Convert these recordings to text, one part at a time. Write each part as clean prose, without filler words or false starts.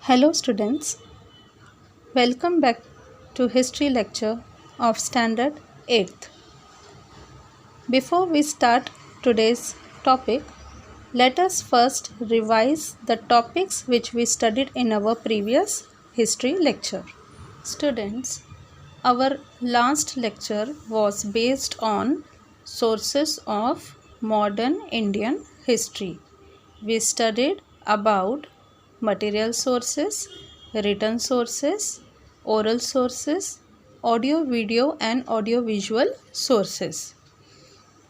Hello students, welcome back to history lecture of standard 8th. Before we start today's topic, let us first revise the topics which we studied in our previous history lecture. Students, our last lecture was based on sources of modern Indian history. We studied about material sources, written sources, oral sources, audio, video and audiovisual sources.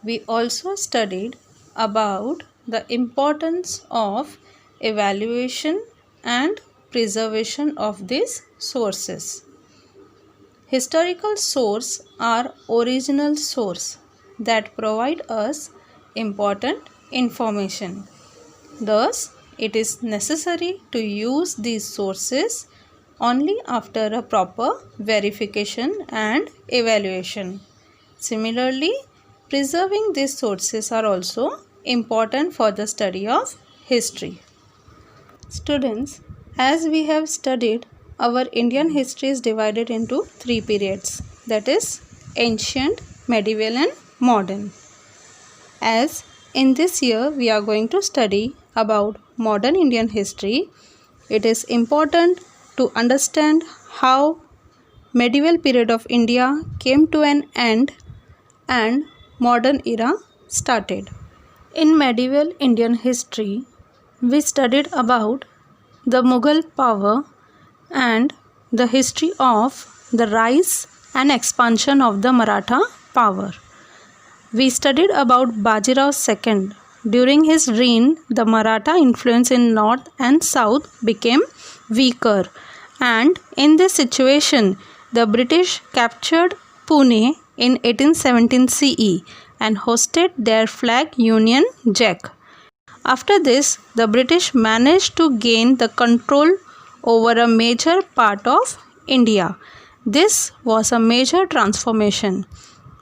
We also studied about the importance of evaluation and preservation of these sources. Historical sources are original sources that provide us important information. Thus, it is necessary to use these sources only after a proper verification and evaluation. Similarly, preserving these sources are also important for the study of history. Students, as we have studied, our Indian history is divided into three periods, that is ancient, medieval and modern. As in this year we are going to study about modern Indian history, it is important to understand how medieval period of India came to an end and modern era started. In medieval Indian history, we studied about the Mughal power and the history of the rise and expansion of the Maratha power. We studied about Bajirao II. During his reign, the Maratha influence in north and south became weaker, and in this situation, the British captured Pune in 1817 CE and hosted their flag Union Jack. After this, the British managed to gain the control over a major part of India. This was a major transformation.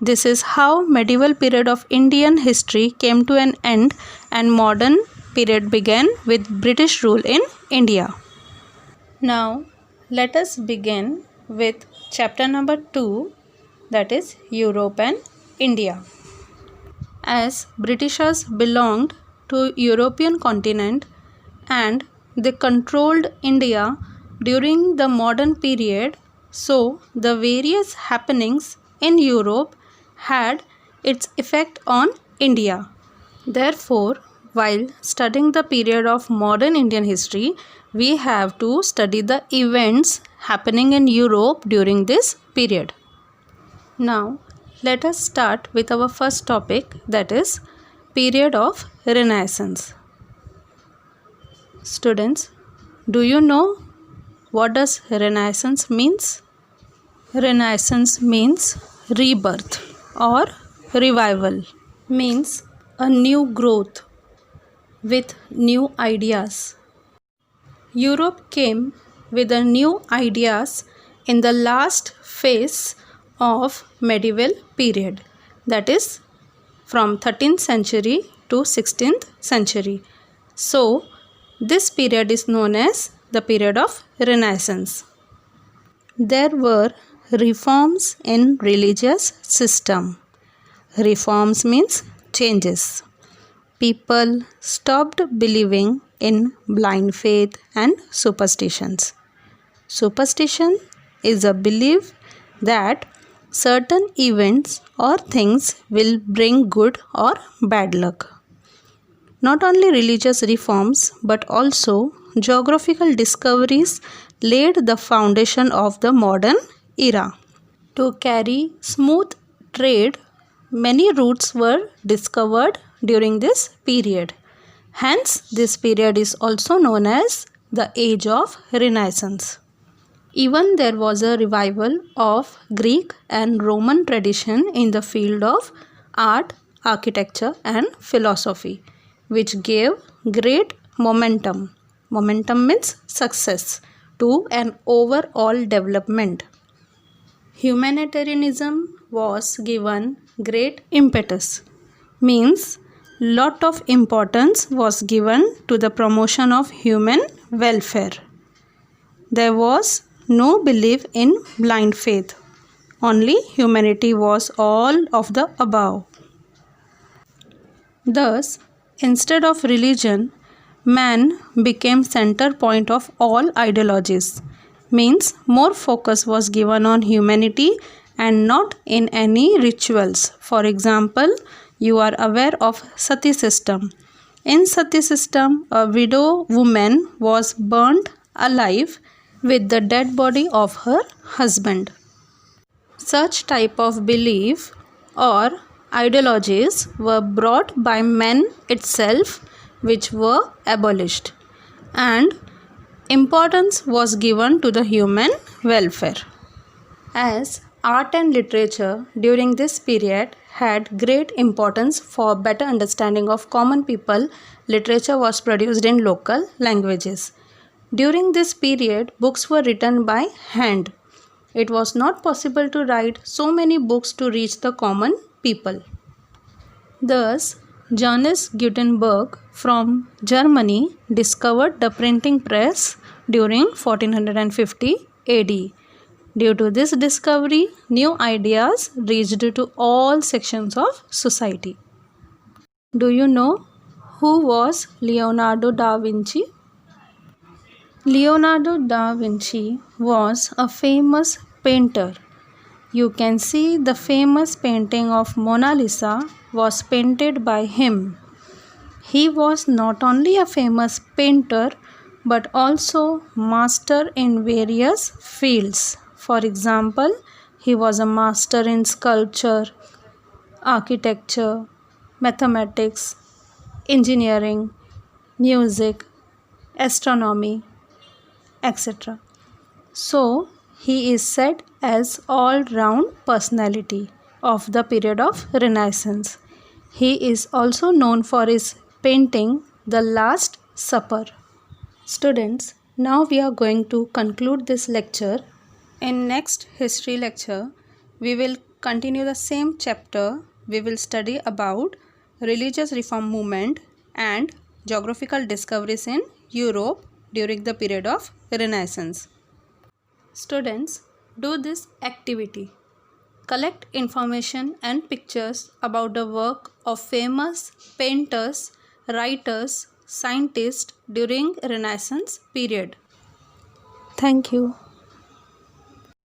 This is how medieval period of Indian history came to an end and modern period began with British rule in India. Now let us begin with chapter number 2, that is Europe and India. As Britishers belonged to European continent and they controlled India during the modern period, so the various happenings in Europe had its effect on India. Therefore, while studying the period of modern Indian history, we have to study the events happening in Europe during this period. Now, let us start with our first topic, that is period of Renaissance. Students, do you know what does Renaissance means? Renaissance means rebirth or revival, means a new growth with new ideas. Europe came with the new ideas in the last phase of medieval period, that is from 13th century to 16th century. So, this period is known as the period of Renaissance. There were reforms in religious system. Reforms means changes. People stopped believing in blind faith and superstitions. Superstition is a belief that certain events or things will bring good or bad luck. Not only religious reforms but also geographical discoveries laid the foundation of the modern era. To carry smooth trade, many routes were discovered during this period. Hence, this period is also known as the Age of Renaissance. Even there was a revival of Greek and Roman tradition in the field of art, architecture and philosophy, which gave great momentum. Momentum means success to an overall development. Humanitarianism was given great impetus, means lot of importance was given to the promotion of human welfare. there was no belief in blind faith. Only humanity was all of the above. Thus, instead of religion, man became center point of all ideologies. Means more focus was given on humanity and not in any rituals. For example, you are aware of sati system. In sati system, a widow woman was burnt alive with the dead body of her husband. Such type of belief or ideologies were brought by men itself, which were abolished, and importance was given to the human welfare. As art and literature during this period had great importance for better understanding of common people, literature was produced in local languages. During this period, books were written by hand. It was not possible to write so many books to reach the common people. Thus, Johannes Gutenberg from Germany discovered the printing press during 1450 AD. Due to this discovery, new ideas reached to all sections of society. Do you know who was Leonardo da Vinci? Leonardo da Vinci was a famous painter. You can see the famous painting of Mona Lisa was painted by him. He was not only a famous painter but also master in various fields. For example, he was a master in sculpture, architecture, mathematics, engineering, music, astronomy, etc. So, he is said as all-round personality of the period of Renaissance. He is also known for his painting The Last Supper. Students, now we are going to conclude this lecture. In next history lecture, we will continue the same chapter. We will study about religious reform movement and geographical discoveries in Europe during the period of Renaissance. Students, do this activity. Collect information and pictures about the work of famous painters, writers, scientists during Renaissance period. Thank you.